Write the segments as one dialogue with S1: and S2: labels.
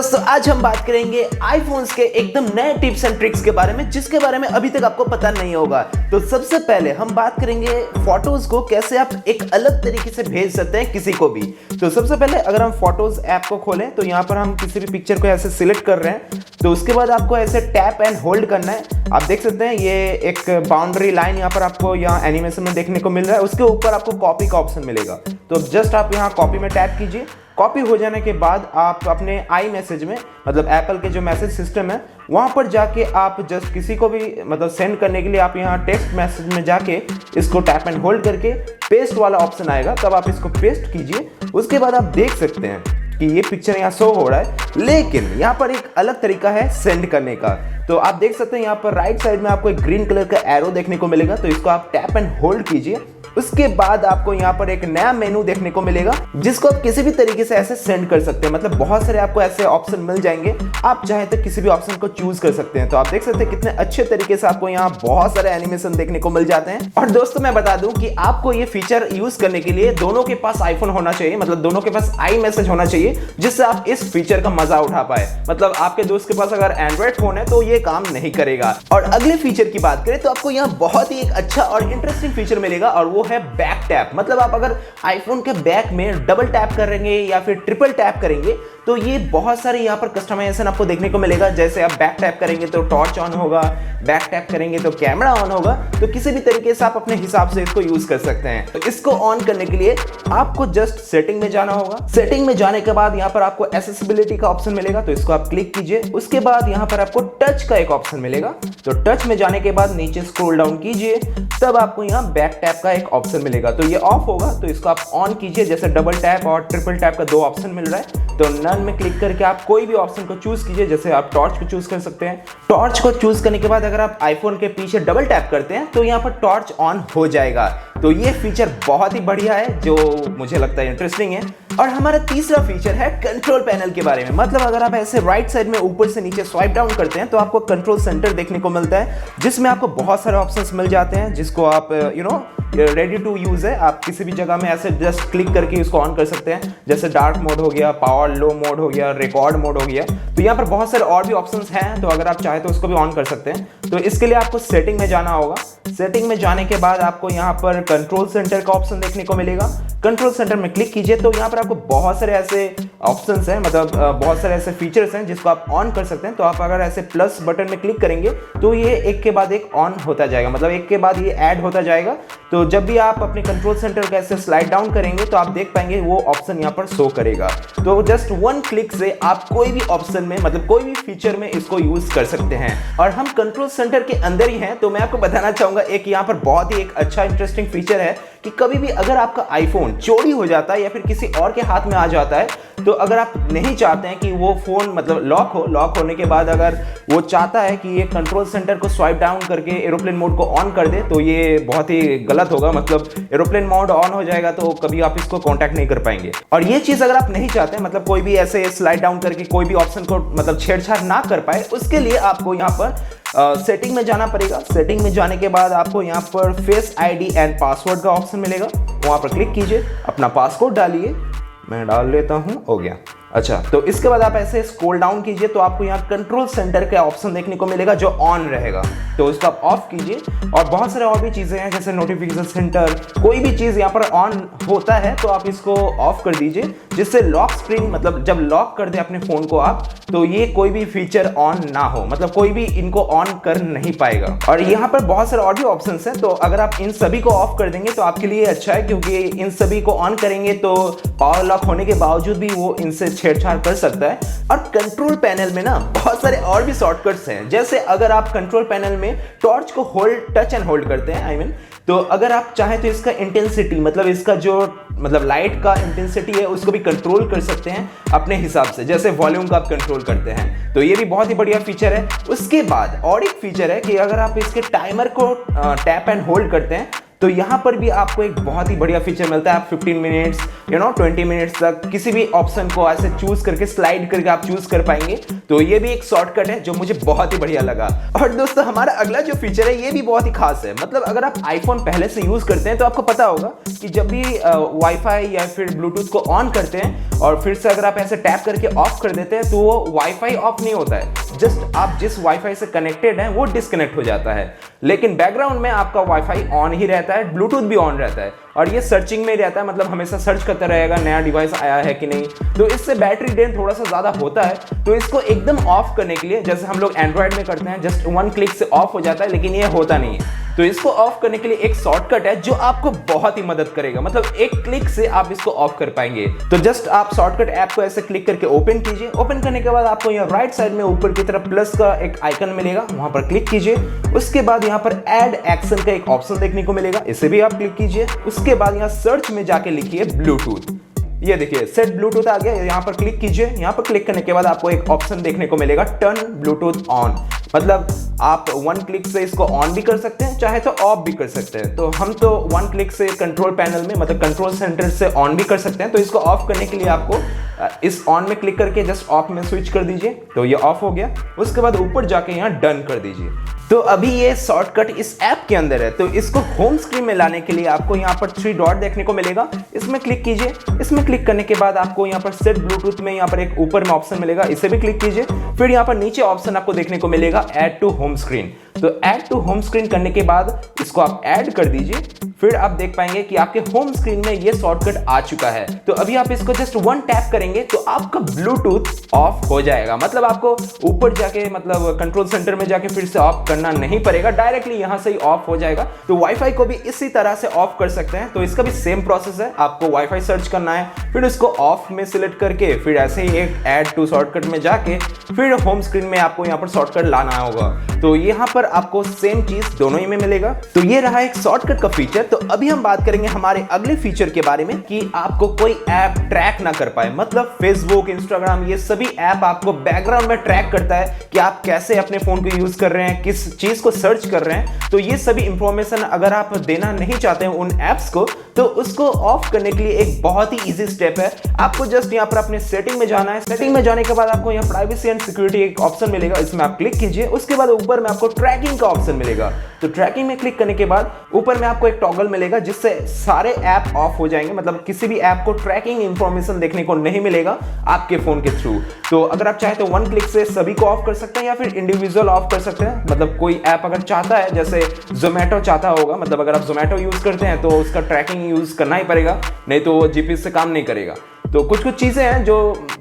S1: दोस्तों आज हम बात करेंगे आईफोन्स के एकदम नए टिप्स एंड ट्रिक्स के बारे में, जिसके बारे में अभी तक आपको पता नहीं होगा। तो सबसे पहले हम बात करेंगे फोटोज को कैसे आप एक अलग तरीके से भेज सकते हैं किसी को भी। तो सबसे पहले अगर हम फोटोज ऐप को खोलें तो यहाँ पर हम किसी भी पिक्चर को ऐसे सिलेक्ट कर रहे हैं, तो उसके बाद आपको ऐसे टैप एंड होल्ड करना है। आप देख सकते हैं ये एक बाउंड्री लाइन यहाँ पर आपको यहाँ एनिमेशन में देखने को मिल रहा है। उसके ऊपर आपको कॉपी का ऑप्शन मिलेगा, तो जस्ट आप यहाँ कॉपी में टैप कीजिए। कॉपी हो जाने के बाद आप अपने आई मैसेज में, मतलब एप्पल के जो मैसेज सिस्टम है वहाँ पर जाके आप जस्ट किसी को भी मतलब सेंड करने के लिए आप यहाँ टेक्स्ट मैसेज में जाके इसको टैप एंड होल्ड करके पेस्ट वाला ऑप्शन आएगा, तब आप इसको पेस्ट कीजिए। उसके बाद आप देख सकते हैं कि ये पिक्चर यहाँ शो हो रहा है, लेकिन यहाँ पर एक अलग तरीका है सेंड करने का। तो आप देख सकते हैं यहाँ पर राइट साइड में आपको एक ग्रीन कलर का एरो देखने को मिलेगा, तो इसको आप टैप एंड होल्ड कीजिए। उसके बाद आपको यहाँ पर एक नया मेनू देखने को मिलेगा, जिसको आप किसी भी तरीके से ऐसे सेंड कर सकते हैं। मतलब बहुत सारे आपको ऐसे ऑप्शन मिल जाएंगे, आप चाहे तो किसी भी ऑप्शन को चूज कर सकते हैं। तो आप देख सकते हैं कितने अच्छे तरीके से आपको यहाँ बहुत सारे एनिमेशन देखने को मिल जाते हैं। और दोस्तों मैं बता दूं कि आपको ये फीचर यूज करने के लिए दोनों के पास आईफोन होना चाहिए, मतलब दोनों के पास आई मैसेज होना चाहिए, जिससे आप इस फीचर का मजा उठा पाए। मतलब आपके दोस्त के पास अगर एंड्रॉइड फोन है तो ये काम नहीं करेगा। और अगले फीचर की बात करें तो आपको यहाँ बहुत ही एक अच्छा और इंटरेस्टिंग फीचर मिलेगा, और वो है बैक टैप। मतलब आप अगर आईफोन के बैक में डबल टैप करेंगे या फिर ट्रिपल टैप करेंगे तो ये बहुत सारे यहाँ पर कस्टमाइजेशन आपको देखने को मिलेगा। जैसे आप बैक टैप करेंगे तो टॉर्च ऑन होगा, बैक टैप करेंगे तो कैमरा ऑन होगा। तो किसी भी तरीके से आप अपने हिसाब से इसको यूज कर सकते हैं। तो इसको ऑन करने के लिए आपको जस्ट सेटिंग में जाना होगा। सेटिंग में जाने के बाद यहाँ पर आपको एक्सेसिबिलिटी का ऑप्शन मिलेगा, तो इसको आप क्लिक कीजिए। उसके बाद यहाँ पर आपको टच का एक ऑप्शन मिलेगा, तो टच में जाने के बाद नीचे स्क्रॉल डाउन कीजिए, तब आपको यहाँ बैक टैप का एक ऑप्शन मिलेगा। तो ये ऑफ होगा, तो इसको आप ऑन कीजिए। जैसे डबल टैप और ट्रिपल टैप का दो ऑप्शन मिल रहा है, तो नन में क्लिक करके आप कोई भी ऑप्शन को चूज कीजिए। जैसे आप टॉर्च को चूज कर सकते हैं। टॉर्च को चूज करने के बाद अगर आप आईफोन के पीछे डबल टैप करते हैं तो यहाँ पर टॉर्च ऑन हो जाएगा। तो ये फीचर बहुत ही बढ़िया है, जो मुझे लगता है इंटरेस्टिंग है। और हमारा तीसरा फीचर है कंट्रोल पैनल के बारे में। मतलब अगर आप ऐसे राइट साइड में ऊपर से नीचे स्वाइप डाउन करते हैं तो आपको कंट्रोल सेंटर देखने को मिलता है, जिसमें आपको बहुत सारे ऑप्शंस मिल जाते हैं, जिसको आप रेडी टू यूज है। आप किसी भी जगह में ऐसे जस्ट क्लिक करके इसको ऑन कर सकते हैं। जैसे डार्क मोड हो गया, पावर लो मोड हो गया, रिकॉर्ड मोड हो गया। तो यहाँ पर बहुत सारे और भी ऑप्शंस हैं, तो अगर आप चाहे तो उसको भी ऑन कर सकते हैं। तो इसके लिए आपको सेटिंग में जाना होगा। सेटिंग में जाने के बाद आपको यहाँ पर कंट्रोल सेंटर का ऑप्शन देखने को मिलेगा। कंट्रोल सेंटर में क्लिक कीजिए, तो यहाँ पर आपको बहुत सारे ऐसे ऑप्शंस हैं, मतलब बहुत सारे ऐसे फीचर्स हैं जिसको आप ऑन कर सकते हैं। तो आप अगर ऐसे प्लस बटन में क्लिक करेंगे तो ये एक के बाद एक ऑन होता जाएगा, मतलब एक के बाद ये ऐड होता जाएगा। तो जब भी आप अपने कंट्रोल सेंटर को ऐसे स्लाइड डाउन करेंगे तो आप देख पाएंगे वो ऑप्शन यहाँ पर शो करेगा। तो जस्ट वन क्लिक से आप कोई भी ऑप्शन में, मतलब कोई भी फीचर में इसको यूज कर सकते हैं। और हम कंट्रोल सेंटर के अंदर ही हैं, तो मैं आपको बताना चाहूंगा एक यहाँ पर बहुत ही एक अच्छा इंटरेस्टिंग फीचर है कि कभी भी अगर आपका आईफोन चोरी हो जाता है या फिर किसी और के हाथ में आ जाता है, तो अगर आप नहीं चाहते हैं कि वो फोन मतलब लॉक होने के बाद अगर वो चाहता है कि ये कंट्रोल सेंटर को स्वाइप डाउन करके एरोप्लेन मोड को ऑन कर दे, तो ये बहुत ही गलत होगा। मतलब एरोप्लेन मोड ऑन हो जाएगा तो कभी आप इसको कांटेक्ट नहीं कर पाएंगे। और ये चीज अगर आप नहीं चाहते, मतलब कोई भी ऐसे स्लाइड डाउन करके कोई भी ऑप्शन को मतलब छेड़छाड़ ना कर पाए, उसके लिए आपको यहाँ पर सेटिंग में जाना पड़ेगा। सेटिंग में जाने के बाद आपको यहाँ पर फेस आईडी एंड पासवर्ड का ऑप्शन मिलेगा, वहाँ पर क्लिक कीजिए, अपना पासवर्ड डालिए। मैं डाल लेता हूँ, हो गया। अच्छा, तो इसके बाद आप ऐसे स्क्रॉल डाउन कीजिए, तो आपको यहाँ कंट्रोल सेंटर का ऑप्शन देखने को मिलेगा जो ऑन रहेगा, तो इसको आप ऑफ कीजिए। और बहुत सारे और भी चीज़ें हैं, जैसे नोटिफिकेशन सेंटर, कोई भी चीज़ यहाँ पर ऑन होता है तो आप इसको ऑफ कर दीजिए, जिससे लॉक स्क्रीन, मतलब जब लॉक कर दे अपने फ़ोन को आप, तो ये कोई भी फीचर ऑन ना हो, मतलब कोई भी इनको ऑन कर नहीं पाएगा। और यहाँ पर बहुत सारे और भी ऑप्शन हैं, तो अगर आप इन सभी को ऑफ कर देंगे तो आपके लिए अच्छा है, क्योंकि इन सभी को ऑन करेंगे तो पावर लॉक होने के बावजूद भी वो इनसे छेड़छाड़ कर सकता है। और कंट्रोल पैनल में ना बहुत सारे और भी शॉर्टकट्स हैं। जैसे अगर आप कंट्रोल पैनल में टॉर्च को टच एंड होल्ड करते हैं, तो अगर आप चाहें तो इसका इंटेंसिटी, मतलब इसका जो लाइट का इंटेंसिटी है उसको भी कंट्रोल कर सकते हैं अपने हिसाब से, जैसे वॉल्यूम का आप कंट्रोल करते हैं। तो ये भी बहुत ही बढ़िया फीचर है। उसके बाद और एक फीचर है कि अगर आप इसके टाइमर को टैप एंड होल्ड करते हैं तो यहाँ पर भी आपको एक बहुत ही बढ़िया फीचर मिलता है। आप 15 मिनट्स 20 मिनट्स तक किसी भी ऑप्शन को ऐसे चूज करके स्लाइड करके आप चूज कर पाएंगे। तो ये भी एक शॉर्टकट है जो मुझे बहुत ही बढ़िया लगा। और दोस्तों हमारा अगला जो फीचर है ये भी बहुत ही खास है। मतलब अगर आप आईफोन पहले से यूज करते हैं तो आपको पता होगा कि जब भी वाईफाई या फिर ब्लूटूथ को ऑन करते हैं और फिर से अगर आप ऐसे टैप करके ऑफ कर देते हैं तो वो वाईफाई ऑफ नहीं होता है, जस्ट आप जिस वाईफाई से कनेक्टेड है वो डिस्कनेक्ट हो जाता है। लेकिन बैकग्राउंड में आपका वाईफाई ऑन ही रहता है, ब्लूटूथ भी ऑन रहता है और ये सर्चिंग में रहता है, मतलब हमेशा सर्च करता रहेगा नया डिवाइस आया है कि नहीं। तो इससे बैटरी ड्रेन थोड़ा सा ज्यादा होता है। तो इसको एकदम ऑफ करने के लिए जैसे हम लोग एंड्रॉइड में करते हैं, जस्ट 1 क्लिक से ऑफ हो जाता है, लेकिन ये होता नहीं है। तो इसको ऑफ करने के लिए एक शॉर्टकट है जो आपको बहुत ही मदद करेगा, मतलब एक क्लिक से आप इसको ऑफ कर पाएंगे। तो जस्ट आप शॉर्टकट ऐप को ऐसे क्लिक करके ओपन कीजिए। ओपन करने के बाद आपको यहाँ राइट साइड में ऊपर की तरफ प्लस का एक आइकन मिलेगा, वहां पर क्लिक कीजिए। उसके बाद यहाँ पर ऐड एक्शन का एक ऑप्शन देखने को मिलेगा, इसे भी आप क्लिक कीजिए। उसके बाद यहाँ सर्च में जाके लिखिए ब्लूटूथ। ये देखिए सेट ब्लूटूथ आ गया, यहाँ पर क्लिक कीजिए। यहाँ पर क्लिक करने के बाद आपको एक ऑप्शन देखने को मिलेगा टर्न ब्लूटूथ ऑन, मतलब आप 1 क्लिक से इसको ऑन भी कर सकते हैं, चाहे तो ऑफ भी कर सकते हैं। तो हम तो 1 क्लिक से कंट्रोल पैनल में मतलब कंट्रोल सेंटर से ऑन भी कर सकते हैं। तो इसको ऑफ करने के लिए आपको इस ऑन में क्लिक करके जस्ट ऑफ में स्विच कर दीजिए, तो ये ऑफ हो गया। उसके बाद ऊपर जाके यहाँ डन कर दीजिए। तो अभी ये शॉर्टकट इस ऐप के अंदर है। तो इसको होम स्क्रीन में लाने के लिए आपको यहाँ पर 3 डॉट देखने को मिलेगा, इसमें क्लिक कीजिए। इसमें क्लिक करने के बाद आपको यहाँ पर सेट ब्लूटूथ में यहाँ पर एक ऊपर में ऑप्शन मिलेगा, इसे भी क्लिक कीजिए। फिर यहाँ पर नीचे ऑप्शन आपको देखने को मिलेगा ऐड टू होम स्क्रीन। तो ऐड टू होम स्क्रीन करने के बाद इसको आप ऐड कर दीजिए। फिर आप देख पाएंगे कि आपके होम स्क्रीन में ये शॉर्टकट आ चुका है। तो अभी आप इसको जस्ट 1 टैप करेंगे तो आपका ब्लूटूथ ऑफ हो जाएगा, मतलब आपको ऊपर जाके मतलब कंट्रोल सेंटर में जाके फिर से ऑफ करना नहीं पड़ेगा, डायरेक्टली यहां से ही ऑफ हो जाएगा। तो वाईफाई को भी इसी तरह से ऑफ कर सकते हैं। तो इसका भी सेम प्रोसेस है, आपको वाईफाई सर्च करना है, फिर इसको ऑफ में सिलेक्ट करके फिर ऐसे ही एक ऐड टू शॉर्टकट में जाके फिर होम स्क्रीन में आपको यहाँ पर शॉर्टकट लाना होगा। तो यहाँ पर आपको सेम चीज दोनों ही में मिलेगा। तो ये रहा एक शॉर्टकट का फीचर। तो अभी हम बात करेंगे हमारे अगले फीचर के बारे में कि आपको कोई ऐप ट्रैक ना कर पाए, मतलब फेसबुक, इंस्टाग्राम, ये सभी ऐप आपको बैकग्राउंड में ट्रैक करता है कि आप कैसे अपने फोन को यूज कर रहे हैं, किस चीज को सर्च कर रहे हैं। तो ये सभी इंफॉर्मेशन अगर आप देना नहीं चाहते हैं उन ऐप्स को, तो उसको ऑफ करने के लिए एक बहुत ही इजी स्टेप है। आपको जस्ट यहाँ पर अपने सेटिंग में जाना है। सेटिंग में जाने के बाद आपको यहाँ प्राइवेसी एंड सिक्योरिटी एक ऑप्शन मिलेगा, इसमें आप क्लिक कीजिए। उसके बाद ऊपर में आपको ट्रैकिंग का ऑप्शन मिलेगा। तो ट्रैकिंग में क्लिक करने के बाद ऊपर में आपको एक टॉगल मिलेगा जिससे सारे ऐप ऑफ हो जाएंगे, मतलब किसी भी ऐप को ट्रैकिंग इंफॉर्मेशन देखने को नहीं मिलेगा आपके फोन के थ्रू। तो अगर आप चाहे तो 1 क्लिक से सभी को ऑफ कर सकते हैं या फिर इंडिविजुअल ऑफ कर सकते हैं। मतलब कोई ऐप अगर चाहता है, जैसे जोमेटो चाहता होगा, मतलब अगर आप जोमेटो यूज करते हैं तो उसका ट्रैकिंग यूज करना ही पड़ेगा, नहीं तो वो जीपीएस से काम नहीं करेगा। तो कुछ कुछ चीजें हैं जो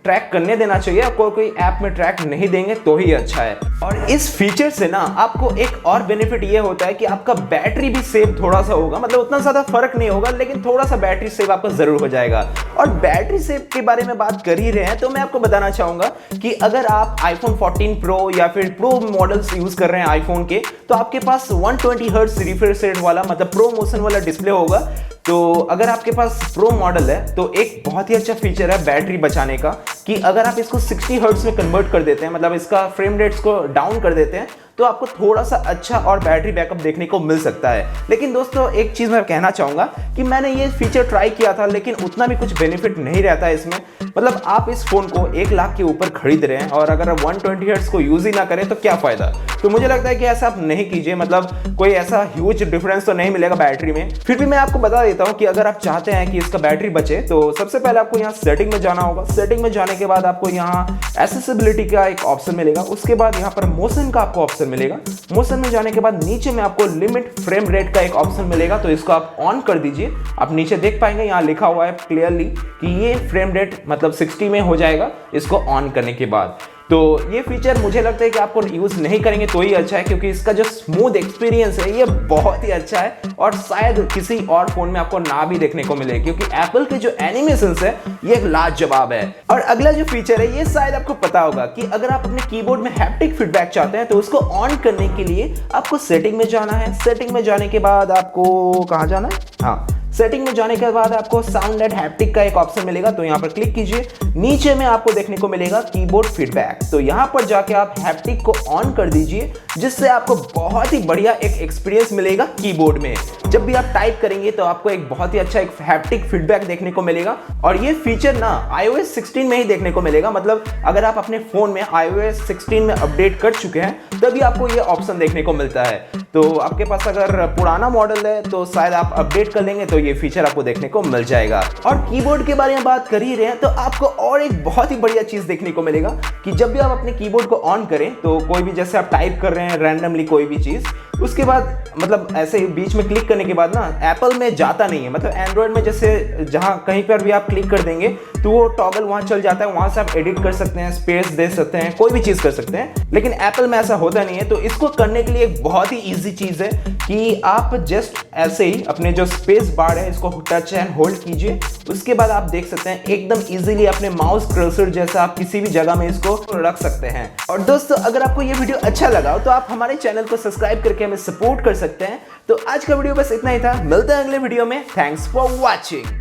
S1: ट्रैक करने देना चाहिए, कोई ऐप में ट्रैक नहीं देंगे तो ही अच्छा है। और इस फीचर से ना आपको एक और बेनिफिट ये होता है कि आपका बैटरी भी सेव थोड़ा सा होगा, मतलब उतना ज्यादा फर्क नहीं होगा लेकिन थोड़ा सा बैटरी सेव आपका जरूर हो जाएगा। और बैटरी सेव के बारे में बात कर ही रहे हैं तो मैं आपको बताना चाहूंगा कि अगर आप आईफोन 14 प्रो या फिर प्रो मॉडल्स यूज कर रहे हैं आईफोन के, तो आपके पास 120 हर्ट्ज रिफ्रेश रेट वाला मतलब प्रो मोशन वाला डिस्प्ले होगा। तो अगर आपके पास प्रो मॉडल है तो एक बहुत ही अच्छा फीचर है बैटरी बचाने का कि अगर आप इसको 60 हर्ट्ज में कन्वर्ट कर देते हैं, मतलब इसका फ्रेम रेट्स को डाउन कर देते हैं, तो आपको थोड़ा सा अच्छा और बैटरी बैकअप देखने को मिल सकता है। लेकिन दोस्तों एक चीज मैं कहना चाहूंगा कि मैंने ये फीचर ट्राई किया था लेकिन उतना भी कुछ बेनिफिट नहीं रहता है इसमें। मतलब आप इस फोन को 1 लाख के ऊपर खरीद रहे हैं और अगर आप 120 हर्ट्ज को यूज ही ना करें तो क्या फायदा। तो मुझे लगता है कि ऐसा आप नहीं कीजिए, मतलब कोई ऐसा ह्यूज डिफरेंस तो नहीं मिलेगा बैटरी में। फिर भी मैं आपको बता देता हूं कि अगर आप चाहते हैं कि इसका बैटरी बचे तो सबसे पहले आपको यहाँ सेटिंग में जाना होगा। सेटिंग में जाने के बाद आपको यहाँ एक्सेसिबिलिटी का एक ऑप्शन मिलेगा। उसके बाद यहाँ पर मोशन का आपको ऑप्शन मिलेगा। मोशन में जाने के बाद नीचे में आपको लिमिट फ्रेम रेट का एक ऑप्शन मिलेगा, तो इसको आप ऑन कर दीजिए। आप नीचे देख पाएंगे यहाँ लिखा हुआ है क्लियरली कि ये फ्रेम रेट मतलब 60 में हो जाएगा इसको ऑन करने के बाद। तो ये फीचर मुझे लगता है कि आपको यूज नहीं करेंगे तो ही अच्छा है, क्योंकि इसका जो स्मूथ एक्सपीरियंस है ये बहुत ही अच्छा है और शायद किसी और फोन में आपको ना भी देखने को मिले, क्योंकि एप्पल के जो एनिमेशंस है ये लाजवाब है। और अगला जो फीचर है ये शायद आपको पता होगा कि अगर आप अपने कीबोर्ड में हैप्टिक फीडबैक चाहते हैं तो उसको ऑन करने के लिए आपको सेटिंग में जाना है। सेटिंग में जाने के बाद आपको कहाँ जाना है, हाँ सेटिंग में जाने के बाद आपको साउंड एंड हैप्टिक का एक ऑप्शन मिलेगा, तो यहाँ पर क्लिक कीजिए। नीचे में आपको देखने को मिलेगा कीबोर्ड फीडबैक, तो यहाँ पर जाके आप हैप्टिक को ऑन कर दीजिए, जिससे आपको बहुत ही बढ़िया एक एक्सपीरियंस मिलेगा कीबोर्ड में। जब भी आप टाइप करेंगे तो आपको एक बहुत ही अच्छा एक हैप्टिक फीडबैक देखने को मिलेगा। और ये फीचर ना iOS 16 में ही देखने को मिलेगा, मतलब अगर आप अपने फोन में iOS 16 में अपडेट कर चुके हैं तभी आपको ये ऑप्शन देखने को मिलता है। तो आपके पास अगर पुराना मॉडल है तो शायद आप अपडेट कर लेंगे तो ये फीचर आपको देखने को मिल जाएगा। और कीबोर्ड के बारे में बात कर ही रहे हैं तो आपको और एक बहुत ही बढ़िया चीज देखने को मिलेगा कि जब भी आप अपने कीबोर्ड को ऑन करें तो कोई भी, जैसे आप टाइप कर रहे हैं रैंडमली कोई भी चीज, उसके बाद मतलब ऐसे ही बीच में क्लिक करने के बाद ना एप्पल में जाता नहीं है। मतलब एंड्रॉयड में जैसे जहां कहीं पर भी आप क्लिक कर देंगे तो वो टॉगल वहां चल जाता है, वहां से आप एडिट कर सकते हैं, स्पेस दे सकते हैं, कोई भी चीज कर सकते हैं। लेकिन एप्पल में ऐसा होता नहीं है। तो इसको करने के लिए एक बहुत ही इजी चीज है कि आप जस्ट ऐसे ही अपने जो स्पेस बार है इसको टच एंड होल्ड कीजिए, उसके बाद आप देख सकते हैं एकदम इजीली अपने माउस कर्सर जैसा आप किसी भी जगह में इसको रख सकते हैं। और दोस्तों, अगर आपको ये वीडियो अच्छा लगा तो आप हमारे चैनल को सब्सक्राइब करके हमें सपोर्ट कर सकते हैं। तो आज का वीडियो बस इतना ही था, मिलते हैं अगले वीडियो में। Thanks for watching.